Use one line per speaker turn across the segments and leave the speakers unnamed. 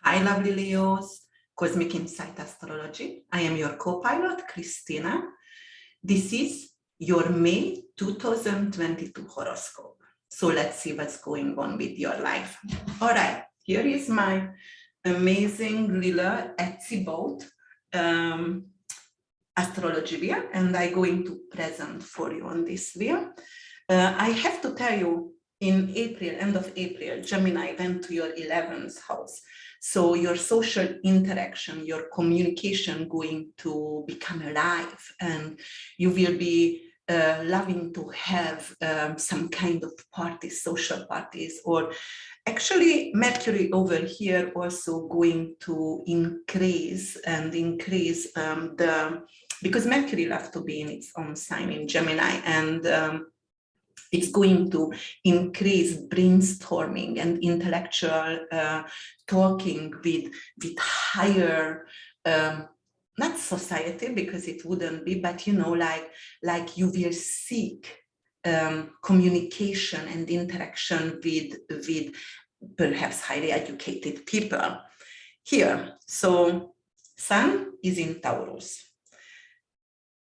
Hi, lovely Leos, Cosmic Insight Astrology. I am your co-pilot, Christina. This is your May 2022 horoscope. So let's see what's going on with your life. All right, here is my amazing little Etsy boat astrology wheel, and I'm going to present for you on this wheel. I have to tell you, in April, end of April, Gemini went to your 11th house. So your social interaction, your communication going to become alive, and you will be loving to have some kind of parties, social parties, or actually Mercury over here also going to increase because Mercury left to be in its own sign in Gemini, and it's going to increase brainstorming and intellectual talking with higher, not society, because it wouldn't be, but you know, like you will seek communication and interaction with perhaps highly educated people here. So Sun is in Taurus.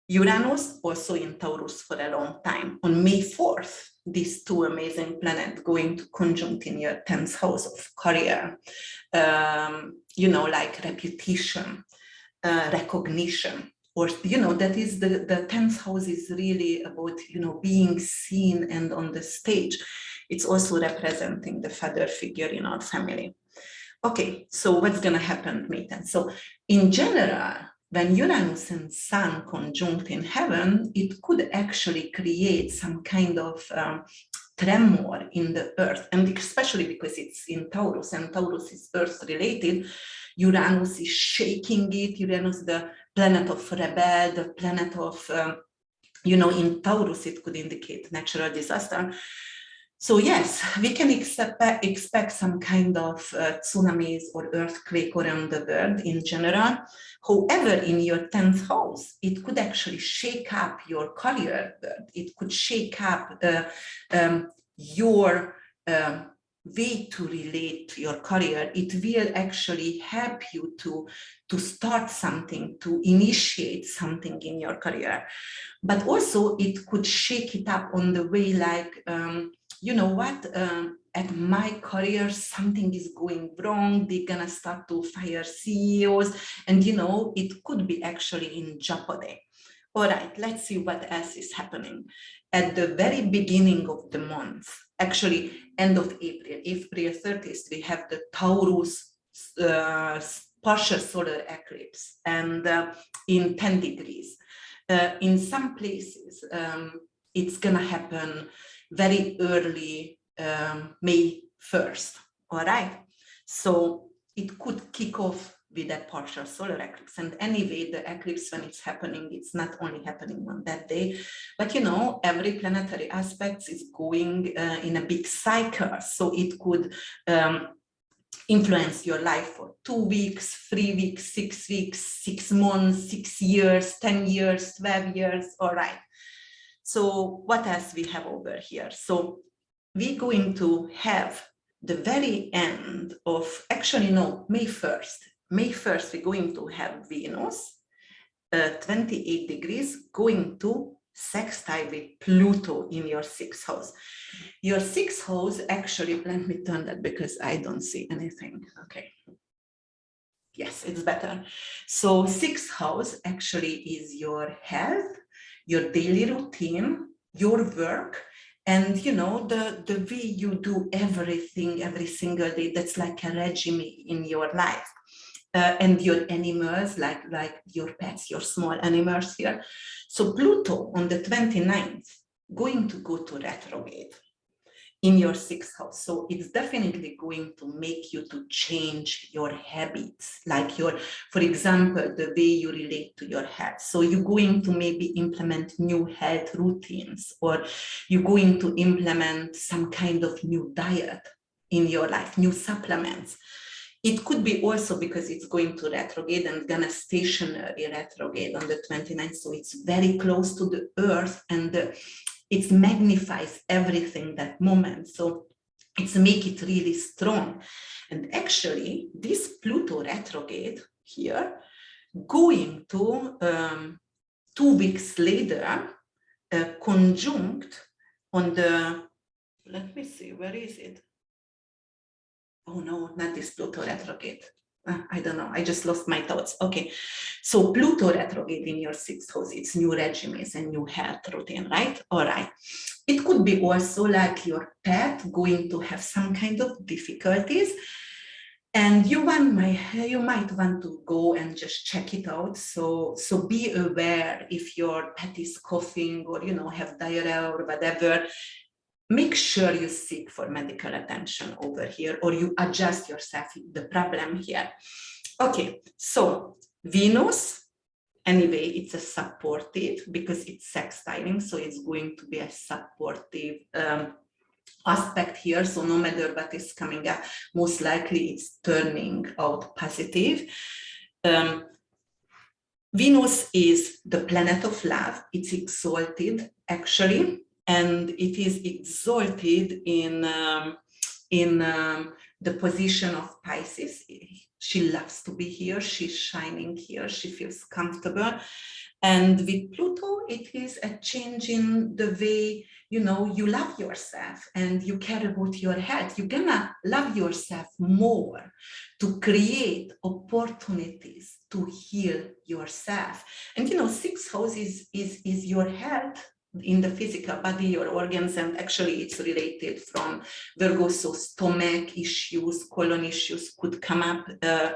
Uranus also in Taurus for a long time. On May 4th, these two amazing planets going to conjunct in your 10th house of career, you know, like reputation, recognition, or, you know, that is the 10th house is really about, you know, being seen and on the stage. It's also representing the father figure in our family. Okay, so what's going to happen, May 10th? So in general, when Uranus and Sun conjunct in heaven, it could actually create some kind of tremor in the earth, and especially because it's in Taurus, and Taurus is earth related. Uranus is shaking it. Uranus, the planet of rebel, the planet of, you know, in Taurus, it could indicate natural disaster. So yes, we can expect some kind of tsunamis or earthquake around the world in general. However, in your 10th house, it could actually shake up your career world. It could shake up your way to relate to your career. It will actually help you to start something, to initiate something in your career. But also it could shake it up on the way like, you know what, at my career, something is going wrong. They're gonna start to fire CEOs, and you know, it could be actually in jeopardy. All right, let's see what else is happening. At the very beginning of the month, actually end of April, April 30th, we have the Taurus partial solar eclipse, and in 10 degrees. In some places, it's gonna happen very early, May 1st, all right? So it could kick off with a partial solar eclipse. And anyway, the eclipse, when it's happening, it's not only happening on that day, but you know, every planetary aspect is going in a big cycle. So it could influence your life for 2 weeks, 3 weeks, 6 weeks, 6 months, 6 years, 10 years, 12 years, all right. So what else we have over here? So we're going to have the very end of, actually no, May 1st. May 1st, we're going to have Venus, 28 degrees, going to sextile with Pluto in your 6th house. Your 6th house, actually, let me turn that because I don't see anything. Okay. Yes, it's better. So 6th house actually is your health, your daily routine, your work, and you know, the way you do everything every single day. That's like a regime in your life. And your animals, like your pets, your small animals here. So Pluto on the 29th, going to go to retrograde in your 6th house. So it's definitely going to make you to change your habits, like your, for example, the way you relate to your health. So you're going to maybe implement new health routines, or you're going to implement some kind of new diet in your life, new supplements. It could be also because it's going to retrograde and gonna stationary retrograde on the 29th. So it's very close to the earth, and it magnifies everything that moment. So It's make it really strong. And actually, this Pluto retrograde here, going to 2 weeks later, conjunct on the, let me see, where is it? Oh no, not this Pluto retrograde. I don't know, I just lost my thoughts. Okay, so Pluto retrograde in your 6th house, it's new regimes and new health routine, right? All right. It could be also like your pet going to have some kind of difficulties, and you might want to go and just check it out. So be aware if your pet is coughing or, you know, have diarrhea or whatever. Make sure you seek for medical attention over here, or you adjust yourself the problem here. Okay, so Venus, anyway, it's a supportive because it's sextiling, so it's going to be a supportive aspect here. So no matter what is coming up, most likely it's turning out positive. Venus is the planet of love. It's exalted, actually, and it is exalted in the position of Pisces. She loves to be here. She's shining here. She feels comfortable. And with Pluto, it is a change in the way, you know, you love yourself and you care about your health. You're gonna love yourself more to create opportunities to heal yourself. And, you know, 6th house is your health in the physical body, your organs, and actually it's related from Virgo, so stomach issues, colon issues could come up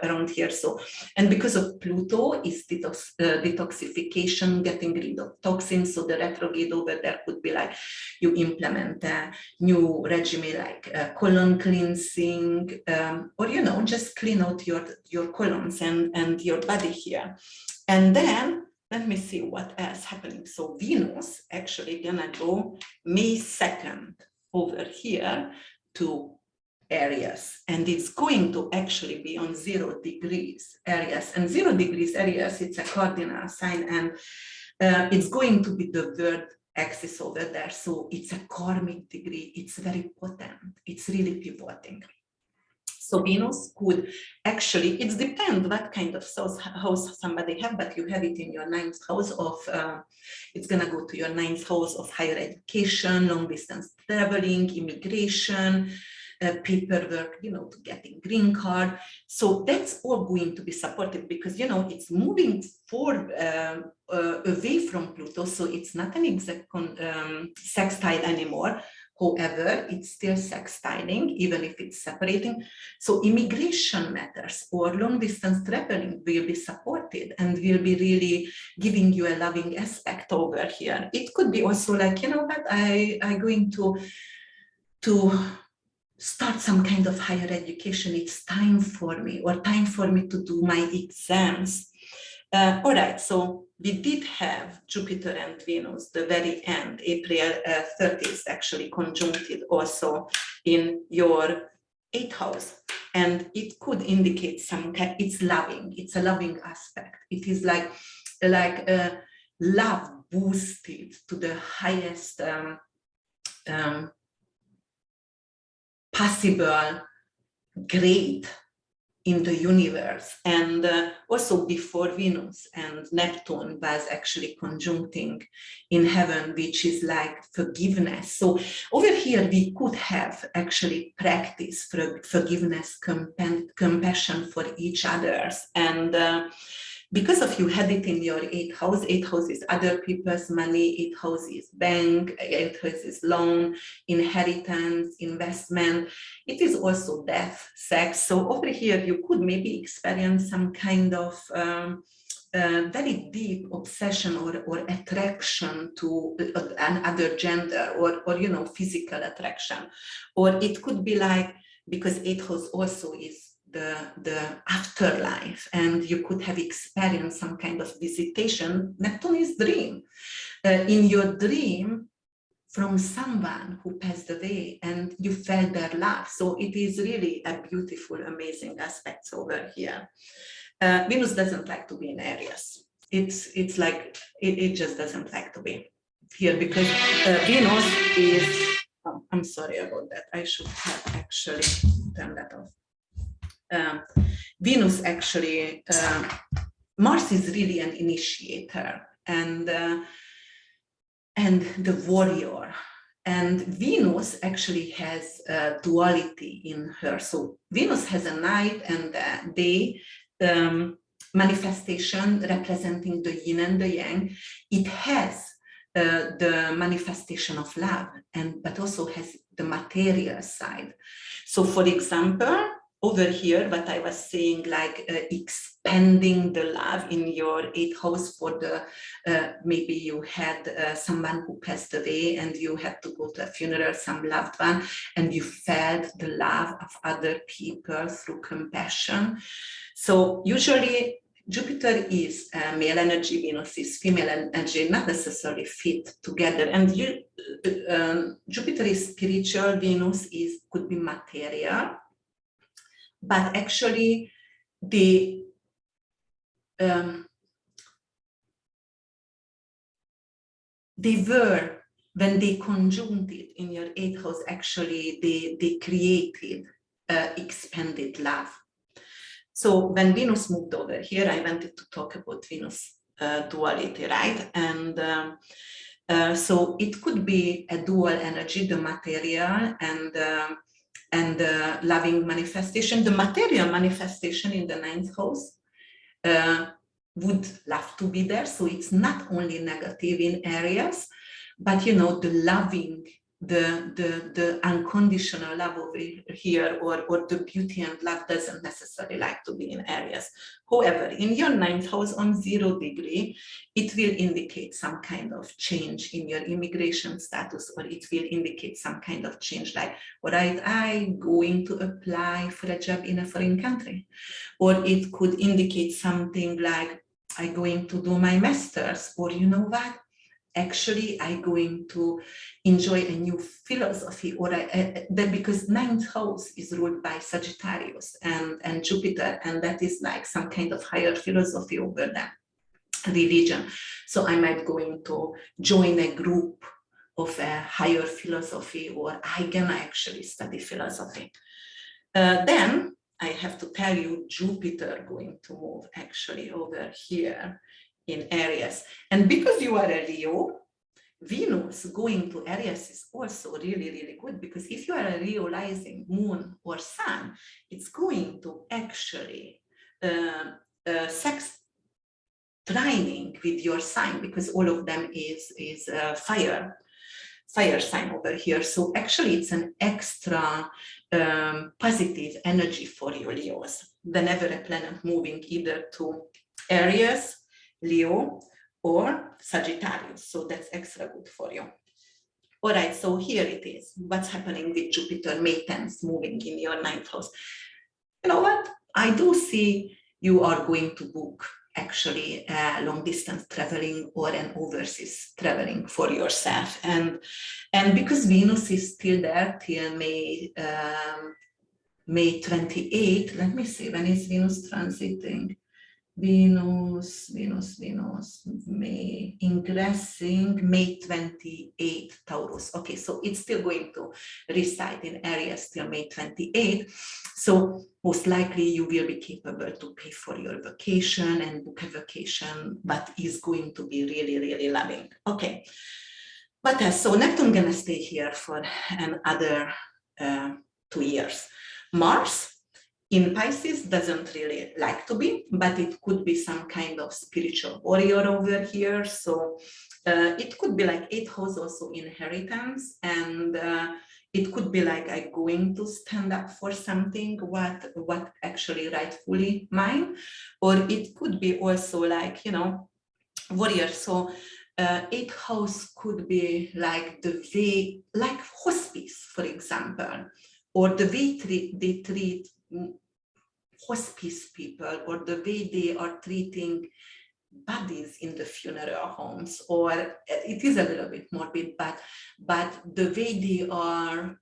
around here. So, and because of Pluto is detoxification, getting rid of toxins, so the retrograde over there could be like you implement a new regime like colon cleansing, or, you know, just clean out your colons and your body here. And then let me see what else happening. So Venus actually gonna go May 2nd over here to Aries, and it's going to actually be on 0 degrees Aries. And 0 degrees Aries, it's a cardinal sign, and it's going to be the word axis over there. So it's a karmic degree. It's very potent. It's really pivoting. So Venus could actually, it depends what kind of house somebody have, but you have it in your 9th house of, it's gonna go to your 9th house of higher education, long distance traveling, immigration, paperwork, you know, to getting green card. So that's all going to be supported because, you know, it's moving forward away from Pluto. So it's not an exact sextile anymore. However, it's still sextiling, even if it's separating. So immigration matters or long distance traveling will be supported and will be really giving you a loving aspect over here. It could be also like, you know what, I'm going to start some kind of higher education. It's time for me, or time for me to do my exams. All right, so we did have Jupiter and Venus, the very end, April 30th, actually conjuncted also in your 8th house. And it could indicate some kind, it's loving, it's a loving aspect. It is like love boosted to the highest possible grade in the universe. And also before Venus and Neptune was actually conjuncting in heaven, which is like forgiveness. So over here we could have actually practice for forgiveness, compassion for each others. And because of you had it in your 8th house, 8th house is other people's money, 8th house is bank, 8th house is loan, inheritance, investment. It is also death, sex. So over here, you could maybe experience some kind of very deep obsession or attraction to another gender or, you know, physical attraction. Or it could be like, because 8th house also is the afterlife, and you could have experienced some kind of visitation. Neptune is dream. In your dream from someone who passed away and you felt their love. So it is really a beautiful, amazing aspect over here. Venus doesn't like to be in Aries. It's like, it just doesn't like to be here because Venus is Oh, I'm sorry about that. I should have actually turned that off. Venus actually, Mars is really an initiator and the warrior. And Venus actually has a duality in her. So Venus has a night and a day manifestation representing the yin and the yang. It has the manifestation of love, but also has the material side. So for example, over here, what I was saying, like expanding the love in your 8th house for the, maybe you had someone who passed away and you had to go to a funeral, some loved one, and you felt the love of other people through compassion. So usually Jupiter is male energy, Venus is female energy, not necessarily fit together. And Jupiter is spiritual, Venus could be material. But actually, they were, when they conjunct it in your 8th house, actually, they created expanded love. So when Venus moved over here, I wanted to talk about Venus duality, right? And so it could be a dual energy, the material and the loving manifestation. The material manifestation in the 9th house would love to be there. So it's not only negative in areas, but the loving, the unconditional love over here, or the beauty and love doesn't necessarily like to be in areas. However, in your 9th house on 0 degree, it will indicate some kind of change in your immigration status, or it will indicate some kind of change, like, all right, I'm going to apply for a job in a foreign country. Or it could indicate something like, I'm going to do my master's, or you know what? Actually, I'm going to enjoy a new philosophy, or because 9th house is ruled by Sagittarius and Jupiter, and that is like some kind of higher philosophy over that religion. So I might going to join a group of a higher philosophy, or I'm gonna actually study philosophy. Then I have to tell you, Jupiter going to move actually over here in Aries. And because you are a Leo, Venus going to Aries is also really, really good, because if you are a Leo rising, moon, or sun, it's going to actually sex trining with your sign, because all of them is fire sign over here. So actually it's an extra positive energy for your Leos whenever a planet moving either to Aries, Leo, or Sagittarius. So that's extra good for you. All right, so here it is. What's happening with Jupiter, May 10th, moving in your 9th house? You know what? I do see you are going to book actually long distance traveling or an overseas traveling for yourself. And because Venus is still there till May 28, let me see, when is Venus transiting? Venus, May ingressing, May 28, Taurus. Okay, so it's still going to reside in Aries till May 28. So most likely you will be capable to pay for your vacation and book a vacation, but is going to be really, really loving. Okay, what else? So Neptune gonna stay here for another 2 years. Mars in Pisces doesn't really like to be, but it could be some kind of spiritual warrior over here. So it could be like 8th house also inheritance, and it could be like I'm going to stand up for something what actually rightfully mine, or it could be also like, warrior. So 8th house could be like the way, like hospice, for example, or the way they treat hospice people, or the way they are treating bodies in the funeral homes, or it is a little bit morbid, but the way they are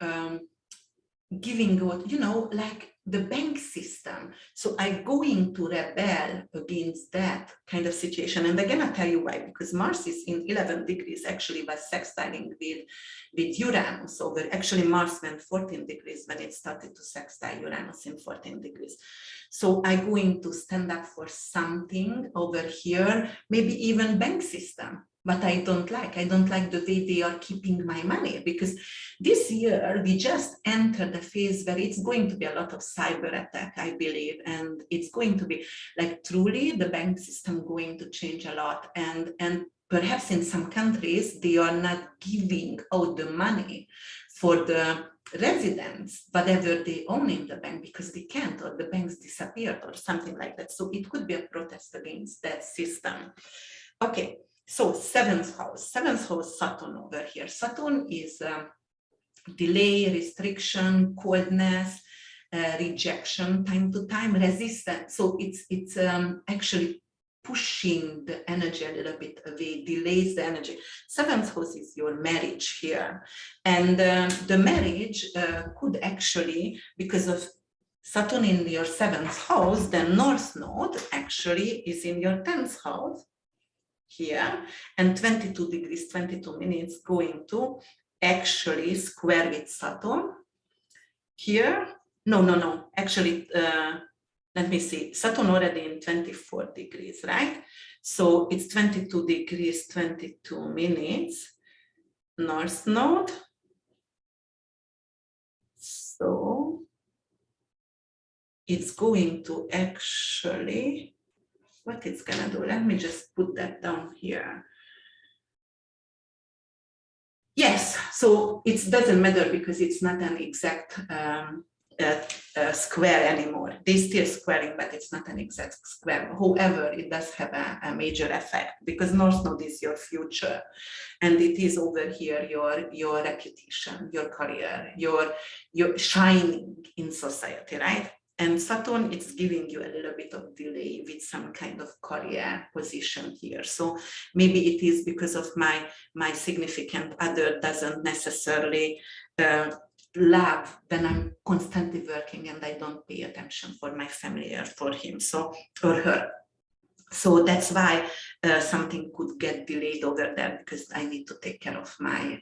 giving out, you know, like the bank system. So I'm going to rebel against that kind of situation. And again, I'll tell you why, because Mars is in 11 degrees, actually was sextiling with Uranus over, actually Mars went 14 degrees when it started to sextile Uranus in 14 degrees. So I'm going to stand up for something over here, maybe even bank system. But I don't like the way they are keeping my money, because this year we just entered the phase where it's going to be a lot of cyber attack, I believe, and it's going to be like truly the bank system going to change a lot, and perhaps in some countries they are not giving out the money for the residents, whatever they own in the bank, because they can't, or the banks disappeared or something like that. So it could be a protest against that system. Okay. So seventh house Saturn over here. Saturn is delay, restriction, coldness, rejection, time to time, resistance. So it's actually pushing the energy a little bit away, delays the energy. Seventh house is your marriage here. And the marriage could actually, because of Saturn in your seventh house, the North Node actually is in your 10th house. Here, and 22 degrees, 22 minutes going to actually square with Saturn. Here, no, actually, let me see, Saturn already in 24 degrees, right? So it's 22 degrees, 22 minutes, North Node. So it's going to actually, what it's gonna do, let me just put that down here. Yes, so it doesn't matter because it's not an exact square anymore. They're still squaring, but it's not an exact square. However, it does have a major effect, because North Node is your future, and it is over here your reputation, your career, your shining in society, right? And Saturn, it's giving you a little bit of delay with some kind of career position here. So maybe it is because of my significant other doesn't necessarily love when I'm constantly working and I don't pay attention for my family or for him, so, or her. So that's why something could get delayed over there, because I need to take care of my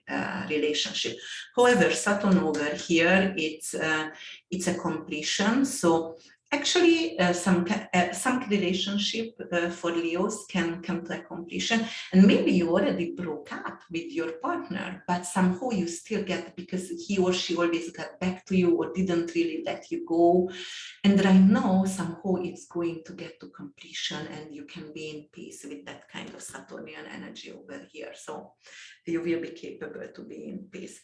relationship. However, Saturn over here, it's a completion. So actually, some relationship for Leos can come to a completion, and maybe you already broke up with your partner, but somehow you still get, because he or she always got back to you or didn't really let you go. And right now, somehow it's going to get to completion, and you can be in peace with that kind of Saturnian energy over here. So you will be capable to be in peace.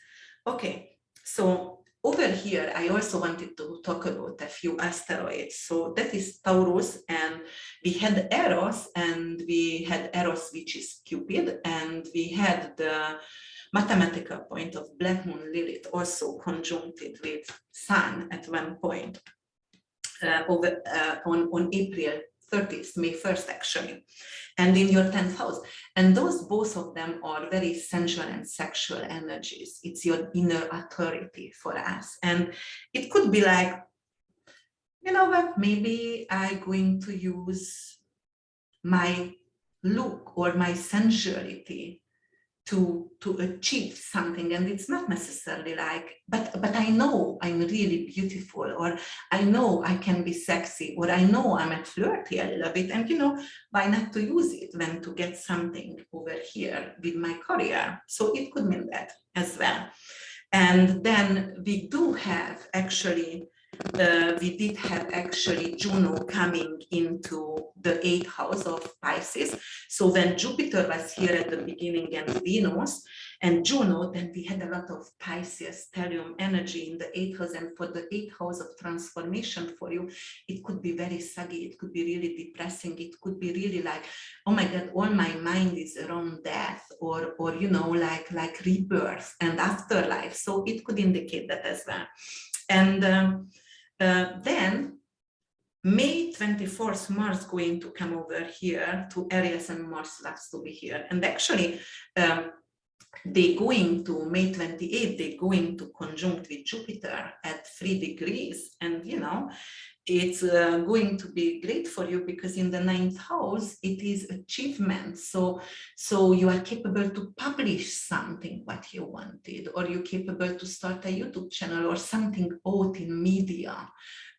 Okay, so over here, I also wanted to talk about a few asteroids. So that is Taurus, and we had Eros, which is Cupid, and we had the mathematical point of Black Moon Lilith also conjuncted with Sun at one point. On April 30th, May 1st actually, and in your 10th house. And those, both of them are very sensual and sexual energies. It's your inner authority for us. And it could be like, you know what, maybe I'm going to use my look or my sensuality to achieve something, and it's not necessarily like, but I know I'm really beautiful, or I know I can be sexy, or I know I'm at flirty a little bit, and you know, why not to use it when to get something over here with my career? So it could mean that as well. And then we do have actually we did have actually Juno coming into the 8th house of Pisces. So when Jupiter was here at the beginning and Venus and Juno, then we had a lot of Pisces stellium energy in the 8th house. And for the 8th house of transformation for you, it could be very saggy. It could be really depressing. It could be really like, oh my God, all my mind is around death, or you know, like rebirth and afterlife. So it could indicate that as well. And then May 24th, Mars going to come over here to Aries, and Mars loves to be here. And actually, they're going to May 28th, they're going to conjunct with Jupiter at 3 degrees. And, you know, it's going to be great for you because in the 9th house, it is achievement. So you are capable to publish something what you wanted, or you're capable to start a YouTube channel or something out in media.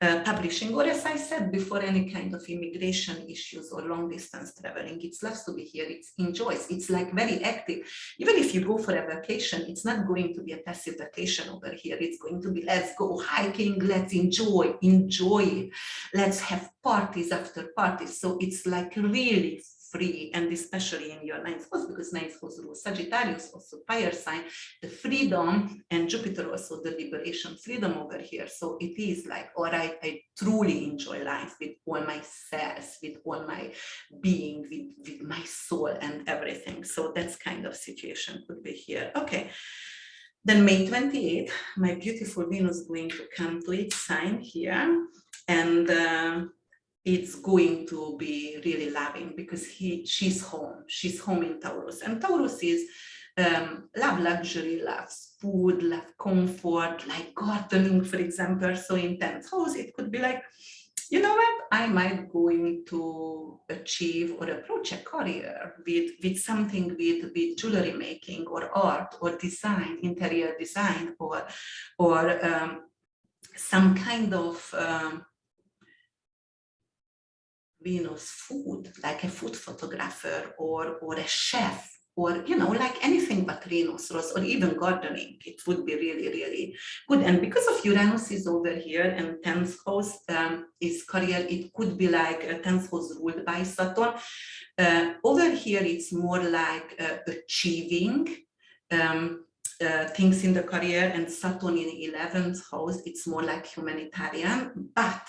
Publishing, or as I said before, any kind of immigration issues or long distance traveling, it loves to be here, it enjoys, it's like very active. Even if you go for a vacation, it's not going to be a passive vacation over here, it's going to be let's go hiking, let's enjoy it, let's have parties after parties. So it's like really free, and especially in your 9th house, because 9th house rules Sagittarius, also fire sign, the freedom, and Jupiter also the liberation, freedom over here. So it is like, all right, I truly enjoy life with all my cells, with all my being, with my soul and everything. So that's kind of situation could be here. Okay. Then May 28th, my beautiful Venus is going to come to its sign here, and it's going to be really loving because she's home in Taurus, and Taurus is love luxury, loves food, love comfort, like gardening, for example. So in 10th house, it could be like, you know what, I might going to achieve or approach a career with something with jewelry making or art or design, interior design, or some kind of Venus food, like a food photographer or a chef, or, you know, like anything but Venus, or even gardening. It would be really, really good. And because of Uranus is over here and 10th house is career, it could be like a 10th house ruled by Saturn. Over here, it's more like achieving things in the career, and Saturn in 11th house, it's more like humanitarian, but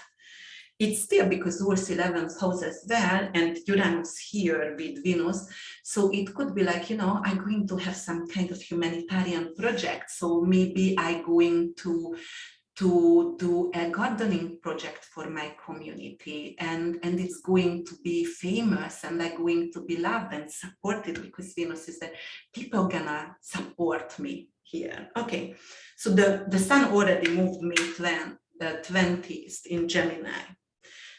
it's still because rules 11th house as well, and Uranus here with Venus. So it could be like, you know, I'm going to have some kind of humanitarian project. So maybe I'm going to do a gardening project for my community, and it's going to be famous, and I'm going to be loved and supported because Venus is that people gonna support me here. Okay, so the sun already moved May 20th in Gemini.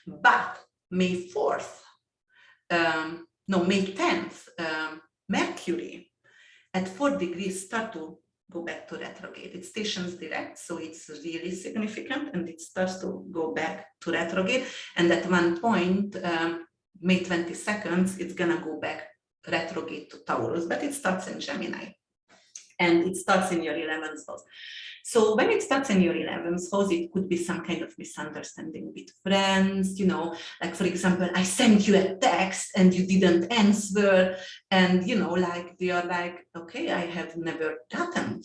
But May 4th, May 10th, Mercury at 4 degrees start to go back to retrograde. It stations direct, so it's really significant, and it starts to go back to retrograde. And at one point, May 22nd, it's gonna go back retrograde to Taurus, but it starts in Gemini, and it starts in your 11th house. So when it starts in your 11th house, it could be some kind of misunderstanding with friends, you know, like, for example, I sent you a text and you didn't answer, and, you know, like, they are like, okay, I have never gotten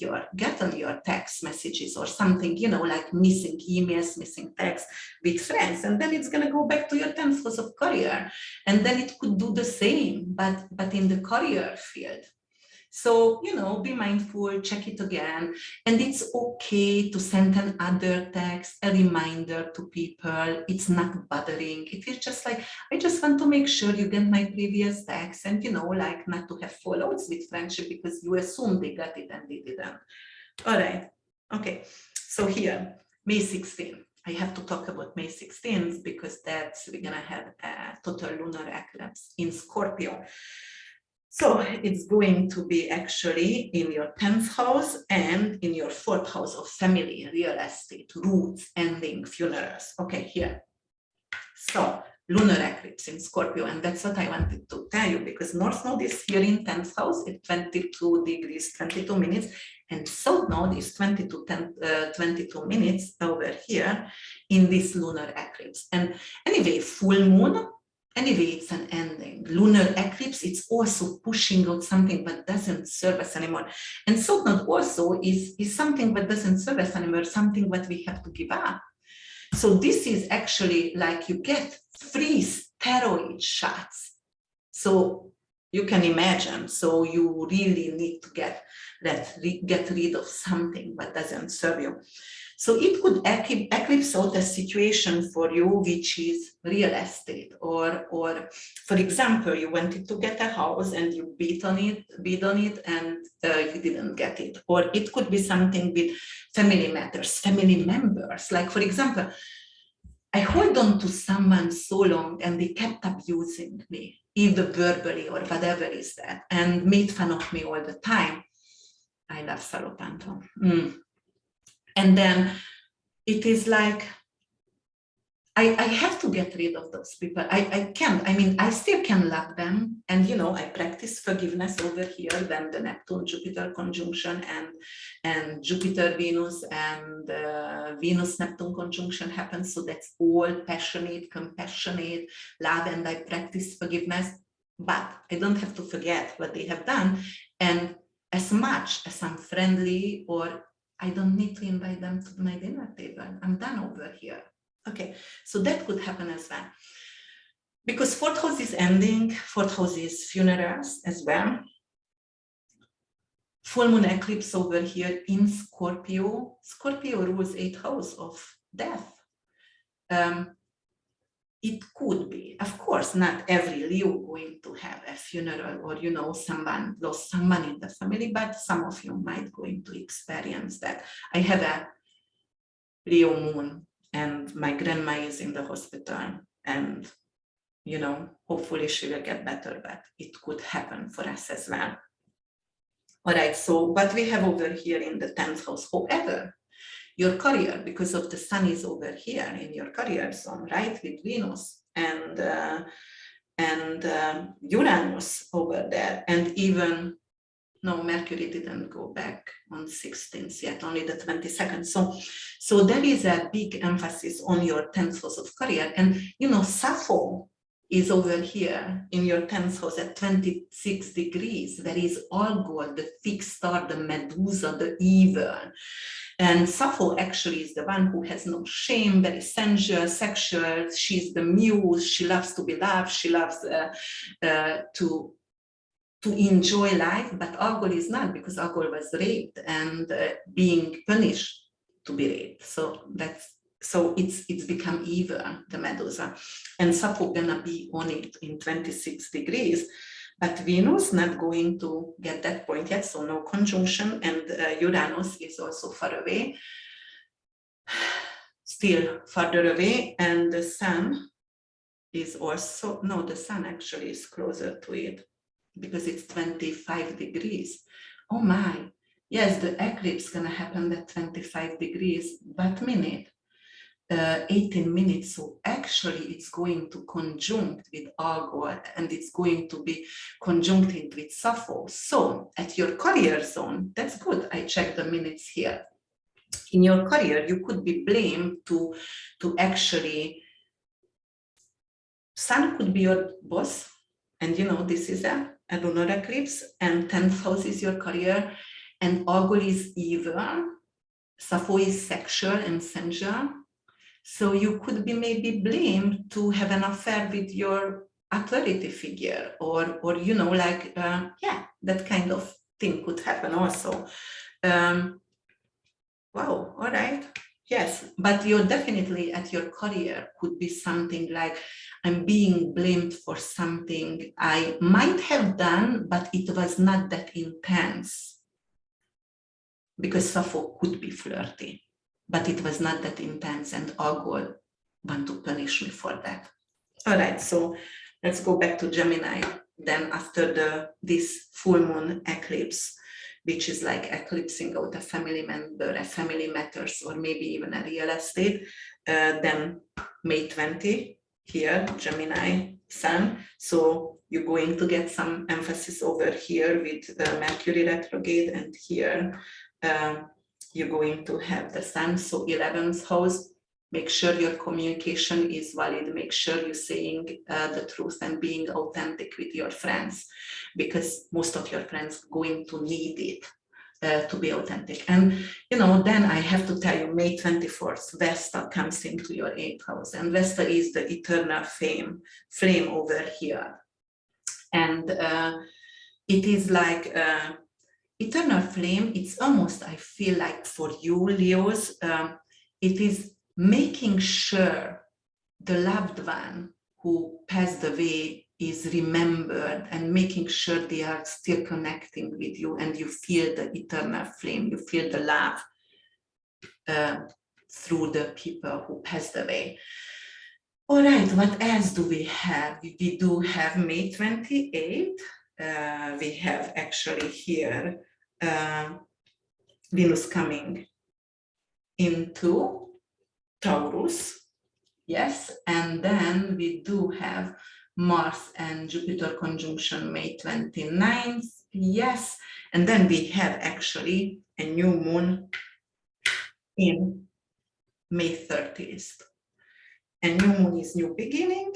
your text messages or something, you know, like missing emails, missing texts with friends. And then it's going to go back to your 10th house of career. And then it could do the same, but in the career field. So, you know, be mindful, check it again. And it's okay to send another text, a reminder to people. It's not bothering. It is just like, I just want to make sure you get my previous text, and, you know, like, not to have fallouts with friendship because you assume they got it and they didn't. All right. Okay. So here, May 16th. I have to talk about May 16th because we're going to have a total lunar eclipse in Scorpio. So it's going to be actually in your 10th house and in your 4th house of family, real estate, roots, ending, funerals. Okay, here. So lunar eclipse in Scorpio, and that's what I wanted to tell you, because North Node is here in 10th house at 22 degrees, 22 minutes, and South Node is 22 minutes over here in this lunar eclipse. And anyway, full moon, anyway, it's an ending. Lunar eclipse, it's also pushing out something that doesn't serve us anymore. And South Node also is something that doesn't serve us anymore, something that we have to give up. So this is actually like you get free steroid shots. So you can imagine, so you really need to get rid of something that doesn't serve you. So it could eclipse out a situation for you which is real estate, or for example, you wanted to get a house and you bid on it, and you didn't get it. Or it could be something with family matters, family members. Like, for example, I hold on to someone so long and they kept abusing me, either verbally or whatever is that, and made fun of me all the time. I love Salopanto. And then it is like, I have to get rid of those people. I can't, I mean, I still can love them. And, you know, I practice forgiveness over here when the Neptune-Jupiter conjunction and Jupiter-Venus and Venus-Neptune conjunction happens. So that's all passionate, compassionate love, and I practice forgiveness. But I don't have to forget what they have done. And as much as I'm friendly, or I don't need to invite them to my dinner table, I'm done over here. Okay, so that could happen as well. Because fourth house is ending, fourth house is funerals as well. Full moon eclipse over here in Scorpio. Scorpio rules 8th house of death. It could be, of course, not every Leo going to have a funeral, or, you know, someone lost someone in the family, but some of you might going to experience that. I have a Leo moon and my grandma is in the hospital, and, you know, hopefully she will get better, but it could happen for us as well. All right, so what we have over here in the 10th house, however, your career, because of the sun is over here in your career zone, right, with Venus and Uranus over there, and even, no, Mercury didn't go back on 16th yet, only the 22nd. So there is a big emphasis on your 10th house of career. And, you know, Sappho is over here in your 10th house at 26 degrees. There is Algol, the fixed star, the Medusa, the evil. And Sappho actually is the one who has no shame, very sensual, sexual. She's the muse. She loves to be loved. She loves to enjoy life, but Algol is not, because Algol was raped and being punished to be raped. So it's become evil, the Medusa. And Sappho gonna be on it in 26 degrees. But Venus not going to get that point yet, so no conjunction, and Uranus is also far away, still farther away, and the Sun is also, no, the Sun actually is closer to it because it's 25 degrees. Oh my, yes, the eclipse gonna happen at 25 degrees, but minute. 18 minutes, so actually it's going to conjunct with Algol, and it's going to be conjuncting with Sappho. So at your career zone, that's good. I checked the minutes here. In your career, you could be blamed to actually, Sun could be your boss, and you know, this is a lunar eclipse, and 10th house is your career, and Algol is evil, Sappho is sexual and sensual. So you could be maybe blamed to have an affair with your authority figure, or you know, like, yeah, that kind of thing could happen also. Wow, all right. Yes, but you're definitely at your career could be something like, I'm being blamed for something I might have done, but it was not that intense. Because Sappho could be flirty, but it was not that intense, and Algol want to punish me for that. All right, so let's go back to Gemini. Then after this full moon eclipse, which is like eclipsing out a family member, a family matters, or maybe even a real estate, then May 20, here, Gemini, Sun. So you're going to get some emphasis over here with Mercury retrograde, and here, you're going to have the Sun, so 11th house. Make sure your communication is valid. Make sure you're saying the truth and being authentic with your friends, because most of your friends are going to need it to be authentic. And, you know, then I have to tell you, May 24th, Vesta comes into your 8th house, and Vesta is the eternal flame over here. And it is like, eternal flame, it's almost, I feel like for you, Leos, it is making sure the loved one who passed away is remembered, and making sure they are still connecting with you, and you feel the eternal flame, you feel the love through the people who passed away. All right, what else do we have? We do have May 28th. We have actually here Venus coming into Taurus. Yes, and then we do have Mars and Jupiter conjunction May 29th. Yes, and then we have actually a new moon in May 30th. A new moon is new beginning,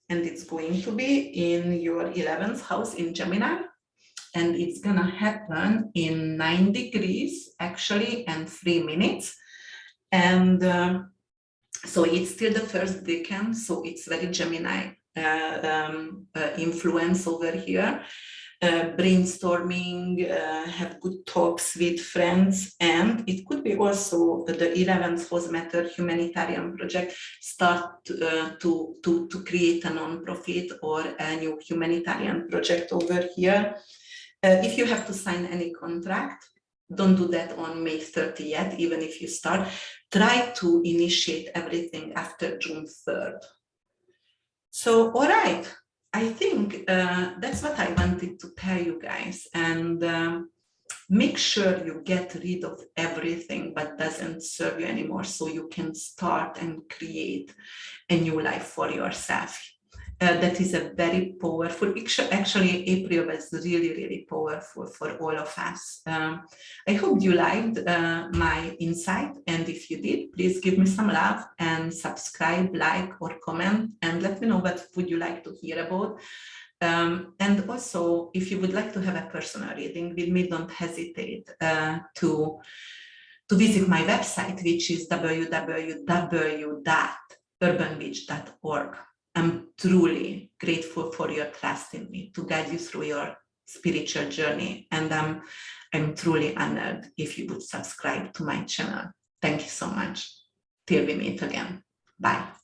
and it's going to be in your 11th house in Gemini, and it's gonna happen in 9 degrees actually and 3 minutes. And so it's still the first decan, so it's very Gemini influence over here. Brainstorming, have good talks with friends, and it could be also the 11th house matter humanitarian project, start to create a non-profit or a new humanitarian project over here. If you have to sign any contract, don't do that on May 30 yet, even if you start. Try to initiate everything after June 3rd. So, all right, I think that's what I wanted to tell you guys. And make sure you get rid of everything that doesn't serve you anymore, so you can start and create a new life for yourself. That is a very powerful, actually April was really, really powerful for all of us. I hope you liked my insight, and if you did, please give me some love and subscribe, like, or comment, and let me know what would you like to hear about. And also, if you would like to have a personal reading with me, don't hesitate to visit my website, which is www.urbanwitch.org. I'm truly grateful for your trust in me to guide you through your spiritual journey. And I'm truly honored if you would subscribe to my channel. Thank you so much. Till we meet again. Bye.